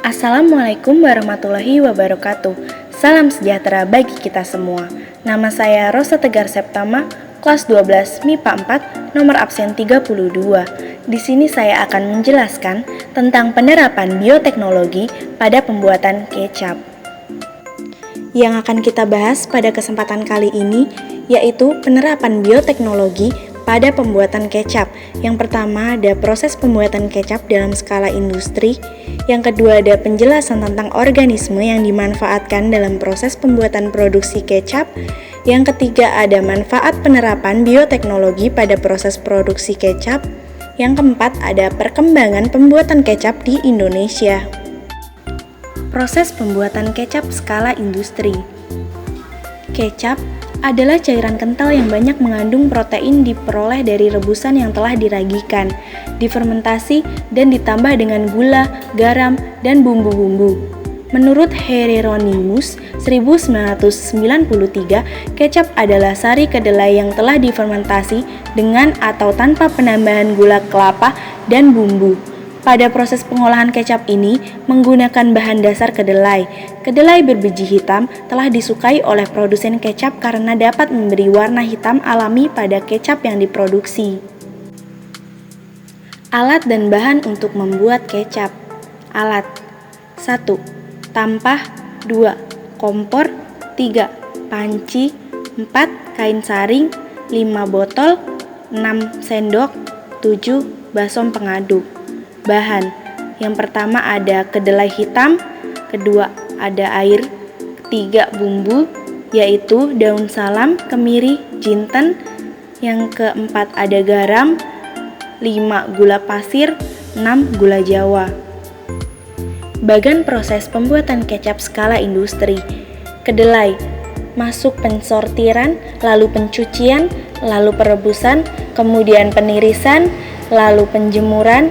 Assalamualaikum warahmatullahi wabarakatuh. Salam sejahtera bagi kita semua. Nama saya Rosa Tegar Septama, kelas 12 MIPA 4, nomor absen 32. Di sini saya akan menjelaskan tentang penerapan bioteknologi pada pembuatan kecap. Yang akan kita bahas pada kesempatan kali ini yaitu penerapan bioteknologi pada pembuatan kecap. Yang pertama ada proses pembuatan kecap dalam skala industri. Yang kedua ada penjelasan tentang organisme yang dimanfaatkan dalam proses pembuatan produksi kecap. Yang ketiga ada manfaat penerapan bioteknologi pada proses produksi kecap. Yang keempat ada perkembangan pembuatan kecap di Indonesia. Proses pembuatan kecap skala industri. Kecap adalah cairan kental yang banyak mengandung protein diperoleh dari rebusan yang telah diragikan, difermentasi, dan ditambah dengan gula, garam, dan bumbu-bumbu. Menurut Hieronymus 1993, kecap adalah sari kedelai yang telah difermentasi dengan atau tanpa penambahan gula kelapa dan bumbu. Pada proses pengolahan kecap ini menggunakan bahan dasar kedelai. Kedelai berbiji hitam telah disukai oleh produsen kecap karena dapat memberi warna hitam alami pada kecap yang diproduksi. Alat dan bahan untuk membuat kecap. Alat 1. Tampah 2. Kompor 3. Panci 4. Kain saring 5. Botol 6. Sendok 7. Basom pengaduk. Bahan yang pertama ada kedelai hitam, kedua ada air, ketiga bumbu yaitu daun salam, kemiri, jinten, yang keempat ada garam, 5 gula pasir, 6 gula jawa. Bagan proses pembuatan kecap skala industri. Kedelai masuk pensortiran, lalu pencucian, lalu perebusan, kemudian penirisan, lalu penjemuran,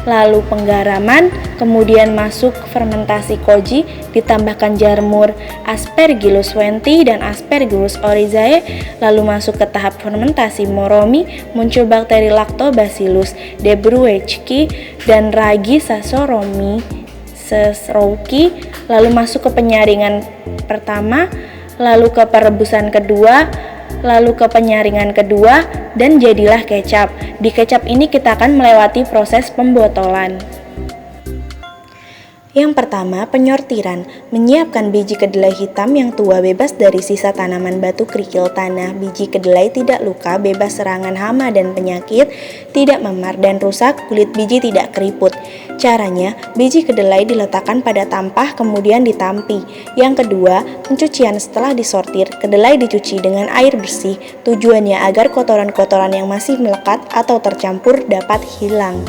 lalu penggaraman, kemudian masuk fermentasi koji, ditambahkan jamur Aspergillus wenti dan Aspergillus oryzae, lalu masuk ke tahap fermentasi moromi, muncul bakteri Lactobacillus delbrueckii dan ragi Saccharomyces cerevisiae, lalu masuk ke penyaringan pertama, lalu ke perebusan kedua, lalu ke penyaringan kedua, dan jadilah kecap. Di kecap ini kita akan melewati proses pembotolan. Yang pertama, penyortiran. Menyiapkan biji kedelai hitam yang tua bebas dari sisa tanaman batu kerikil tanah. Biji kedelai tidak luka, bebas serangan hama dan penyakit, tidak memar dan rusak, kulit biji tidak keriput. Caranya, biji kedelai diletakkan pada tampah kemudian ditampi. Yang kedua, pencucian. Setelah disortir, kedelai dicuci dengan air bersih. Tujuannya agar kotoran-kotoran yang masih melekat atau tercampur dapat hilang.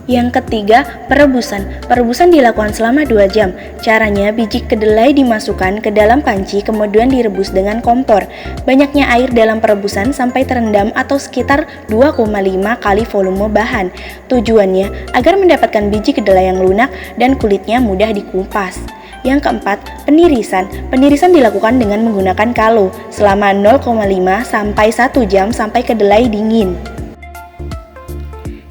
Yang ketiga, perebusan. Perebusan dilakukan selama 2 jam. Caranya, biji kedelai dimasukkan ke dalam panci kemudian direbus dengan kompor. Banyaknya air dalam perebusan sampai terendam atau sekitar 2,5 kali volume bahan. Tujuannya agar mendapatkan biji kedelai yang lunak dan kulitnya mudah dikupas. Yang keempat, penirisan. Penirisan dilakukan dengan menggunakan kalo selama 0,5 sampai 1 jam sampai kedelai dingin.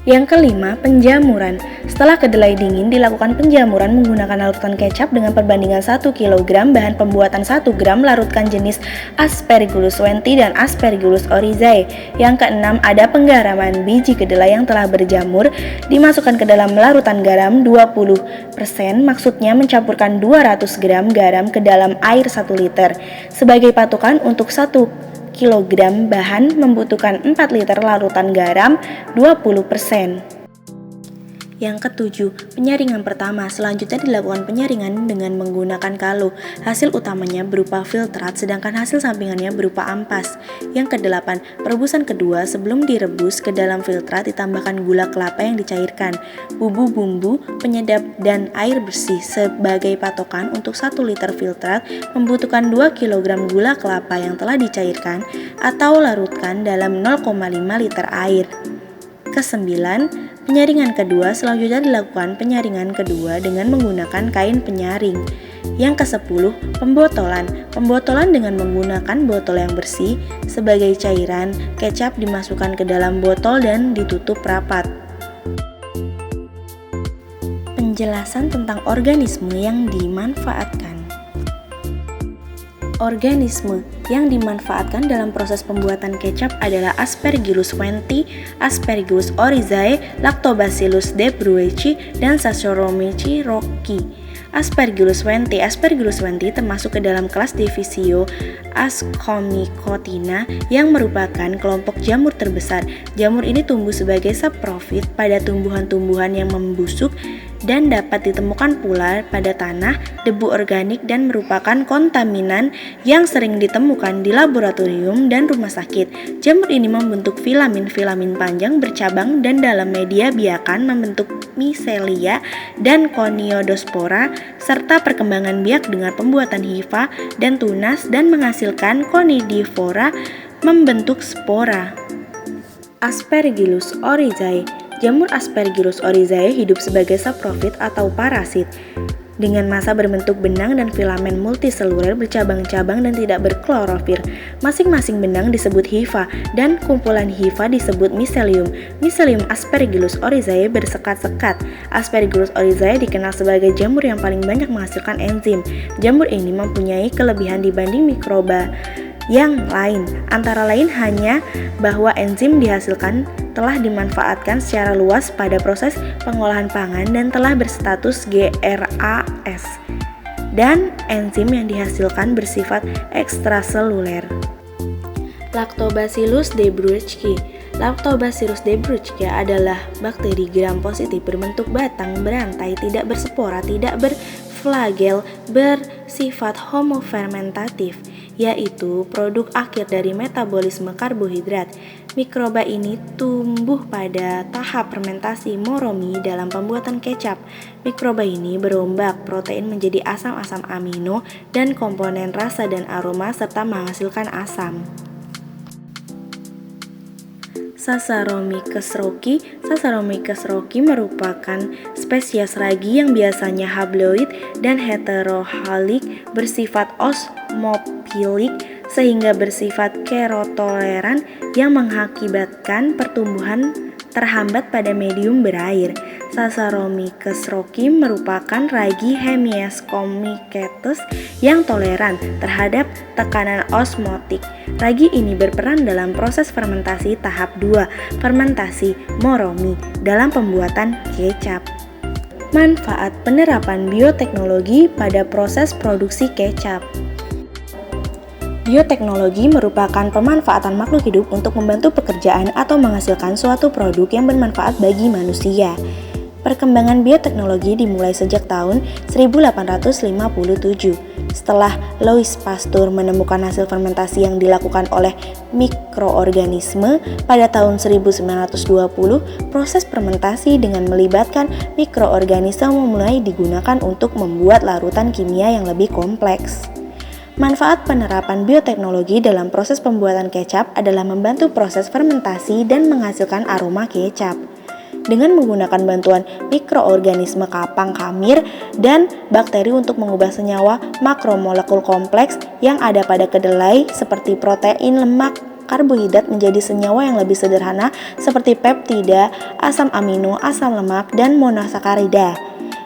Yang kelima, penjamuran. Setelah kedelai dingin, dilakukan penjamuran menggunakan larutan kecap dengan perbandingan 1 kg bahan pembuatan 1 gram larutan jenis Aspergillus wenti dan Aspergillus oryzae. Yang keenam, ada penggaraman. Biji kedelai yang telah berjamur dimasukkan ke dalam larutan garam 20%, maksudnya mencampurkan 200 gram garam ke dalam air 1 liter. Sebagai patokan untuk 1 kilogram bahan membutuhkan 4 liter larutan garam 20%. Yang ketujuh, penyaringan pertama. Selanjutnya dilakukan penyaringan dengan menggunakan kalo. Hasil utamanya berupa filtrat, sedangkan hasil sampingannya berupa ampas. Yang kedelapan, perebusan kedua. Sebelum direbus, ke dalam filtrat ditambahkan gula kelapa yang dicairkan, bumbu-bumbu, penyedap, dan air bersih. Sebagai patokan untuk 1 liter filtrat membutuhkan 2 kg gula kelapa yang telah dicairkan atau larutkan dalam 0,5 liter air. Kesembilan, penyaringan kedua. Selanjutnya dilakukan penyaringan kedua dengan menggunakan kain penyaring. Yang ke-10, pembotolan. Pembotolan dengan menggunakan botol yang bersih. Sebagai cairan, kecap dimasukkan ke dalam botol dan ditutup rapat. Penjelasan tentang organisme yang dimanfaatkan. Organisme yang dimanfaatkan dalam proses pembuatan kecap adalah Aspergillus wendti, Aspergillus oryzae, Lactobacillus debruechi, dan Saccharomyces rocci. Aspergillus wendti termasuk ke dalam kelas Divisio Ascomycotina yang merupakan kelompok jamur terbesar. Jamur ini tumbuh sebagai saprofit pada tumbuhan-tumbuhan yang membusuk dan dapat ditemukan pula pada tanah, debu organik, dan merupakan kontaminan yang sering ditemukan di laboratorium dan rumah sakit. Jamur ini membentuk filamin-filamin panjang bercabang dan dalam media biakan membentuk micelia dan coniodospora, serta perkembangan biak dengan pembuatan hifa dan tunas dan menghasilkan conidifora membentuk spora. Aspergillus oryzae. Jamur Aspergillus oryzae hidup sebagai saprofit atau parasit dengan massa berbentuk benang dan filamen multiseluler bercabang-cabang dan tidak berklorofil. Masing-masing benang disebut hifa dan kumpulan hifa disebut miselium. Miselium Aspergillus oryzae bersekat-sekat. Aspergillus oryzae dikenal sebagai jamur yang paling banyak menghasilkan enzim. Jamur ini mempunyai kelebihan dibanding mikroba yang lain, antara lain hanya bahwa enzim dihasilkan telah dimanfaatkan secara luas pada proses pengolahan pangan dan telah berstatus GRAS, dan enzim yang dihasilkan bersifat ekstraseluler. Lactobacillus debruechi. Lactobacillus debruechi adalah bakteri gram positif berbentuk batang berantai, tidak berspora, tidak berflagel, bersifat homofermentatif, yaitu produk akhir dari metabolisme karbohidrat. Mikroba ini tumbuh pada tahap fermentasi moromi dalam pembuatan kecap. Mikroba ini berombak protein menjadi asam-asam amino dan komponen rasa dan aroma serta menghasilkan asam. Saccharomyces rocci. Saccharomyces rocci merupakan spesies ragi yang biasanya haploid dan heterohalik, bersifat osmophilic sehingga bersifat kerotoleran yang mengakibatkan pertumbuhan terhambat pada medium berair. Saccharomyces rocci merupakan ragi Hemiascomycetes yang toleran terhadap tekanan osmotik. Ragi ini berperan dalam proses fermentasi tahap 2, fermentasi moromi, dalam pembuatan kecap. Manfaat penerapan bioteknologi pada proses produksi kecap. Bioteknologi merupakan pemanfaatan makhluk hidup untuk membantu pekerjaan atau menghasilkan suatu produk yang bermanfaat bagi manusia. Perkembangan bioteknologi dimulai sejak tahun 1857. Setelah Louis Pasteur menemukan hasil fermentasi yang dilakukan oleh mikroorganisme pada tahun 1920, proses fermentasi dengan melibatkan mikroorganisme mulai digunakan untuk membuat larutan kimia yang lebih kompleks. Manfaat penerapan bioteknologi dalam proses pembuatan kecap adalah membantu proses fermentasi dan menghasilkan aroma kecap. Dengan menggunakan bantuan mikroorganisme kapang kamir dan bakteri untuk mengubah senyawa makromolekul kompleks yang ada pada kedelai seperti protein, lemak, karbohidrat menjadi senyawa yang lebih sederhana seperti peptida, asam amino, asam lemak, dan monosakarida.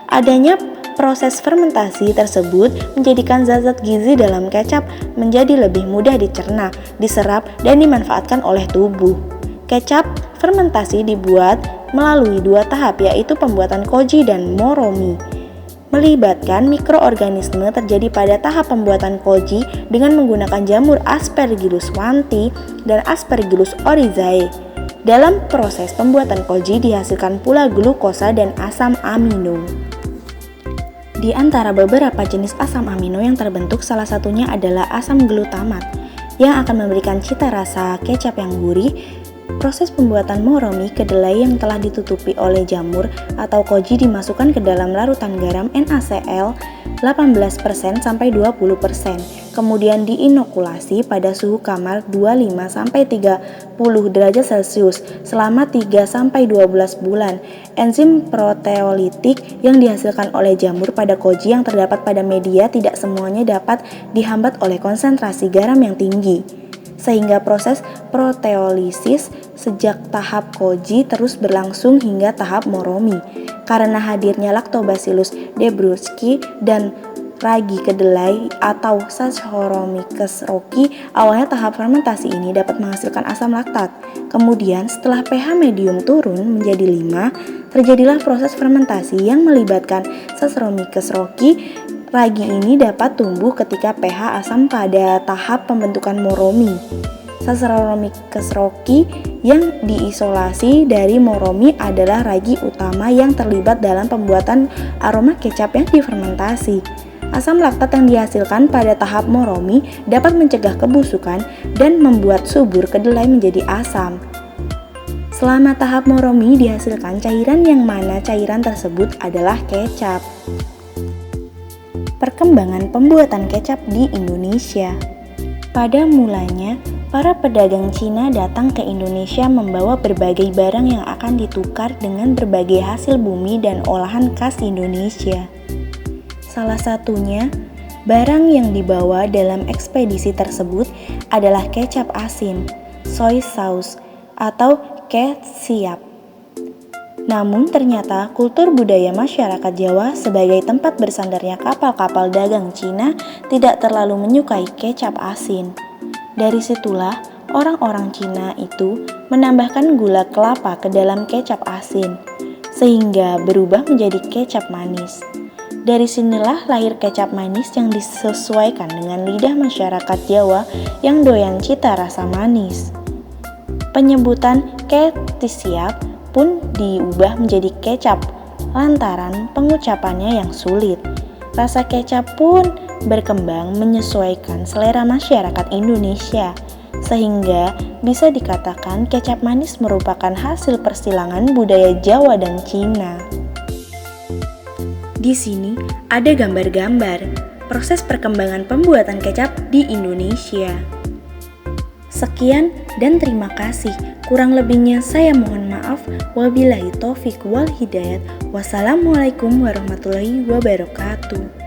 Adanya proses fermentasi tersebut menjadikan zat-zat gizi dalam kecap menjadi lebih mudah dicerna, diserap, dan dimanfaatkan oleh tubuh. Kecap fermentasi dibuat melalui 2 tahap, yaitu pembuatan koji dan moromi. Melibatkan mikroorganisme terjadi pada tahap pembuatan koji dengan menggunakan jamur Aspergillus wendti dan Aspergillus oryzae. Dalam proses pembuatan koji dihasilkan pula glukosa dan asam amino. Di antara beberapa jenis asam amino yang terbentuk, salah satunya adalah asam glutamat yang akan memberikan cita rasa kecap yang gurih. Proses pembuatan moromi, kedelai yang telah ditutupi oleh jamur atau koji dimasukkan ke dalam larutan garam NaCl 18% sampai 20%. Kemudian diinokulasi pada suhu kamar 25 sampai 30 derajat Celcius selama 3 sampai 12 bulan. Enzim proteolitik yang dihasilkan oleh jamur pada koji yang terdapat pada media tidak semuanya dapat dihambat oleh konsentrasi garam yang tinggi, sehingga proses proteolisis sejak tahap koji terus berlangsung hingga tahap moromi. karena hadirnya Lactobacillus debruschi dan ragi kedelai atau Saccharomyces rocci. Awalnya tahap fermentasi ini dapat menghasilkan asam laktat. Kemudian setelah pH medium turun menjadi 5, terjadilah proses fermentasi yang melibatkan Saccharomyces rocci. Ragi ini dapat tumbuh ketika pH asam pada tahap pembentukan moromi. Saccharomyces rocci yang diisolasi dari moromi adalah ragi utama yang terlibat dalam pembuatan aroma kecap yang difermentasi. Asam laktat yang dihasilkan pada tahap moromi dapat mencegah kebusukan dan membuat subur kedelai menjadi asam. Selama tahap moromi dihasilkan cairan yang mana cairan tersebut adalah kecap. Perkembangan pembuatan kecap di Indonesia. Pada mulanya, para pedagang Cina datang ke Indonesia membawa berbagai barang yang akan ditukar dengan berbagai hasil bumi dan olahan khas Indonesia. Salah satunya, barang yang dibawa dalam ekspedisi tersebut adalah kecap asin, soy sauce, atau ketchup. Namun ternyata kultur budaya masyarakat Jawa sebagai tempat bersandarnya kapal-kapal dagang Cina tidak terlalu menyukai kecap asin. Dari situlah orang-orang Cina itu menambahkan gula kelapa ke dalam kecap asin, sehingga berubah menjadi kecap manis. Dari sinilah lahir kecap manis yang disesuaikan dengan lidah masyarakat Jawa yang doyan cita rasa manis. Penyebutan ketchup pun diubah menjadi kecap lantaran pengucapannya yang sulit. Rasa kecap pun berkembang menyesuaikan selera masyarakat Indonesia, sehingga bisa dikatakan kecap manis merupakan hasil persilangan budaya Jawa dan Cina. Di sini ada gambar-gambar proses perkembangan pembuatan kecap di Indonesia. Sekian dan terima kasih. Kurang lebihnya saya mohon maaf. Wabillahi taufik wal hidayat. Wassalamualaikum warahmatullahi wabarakatuh.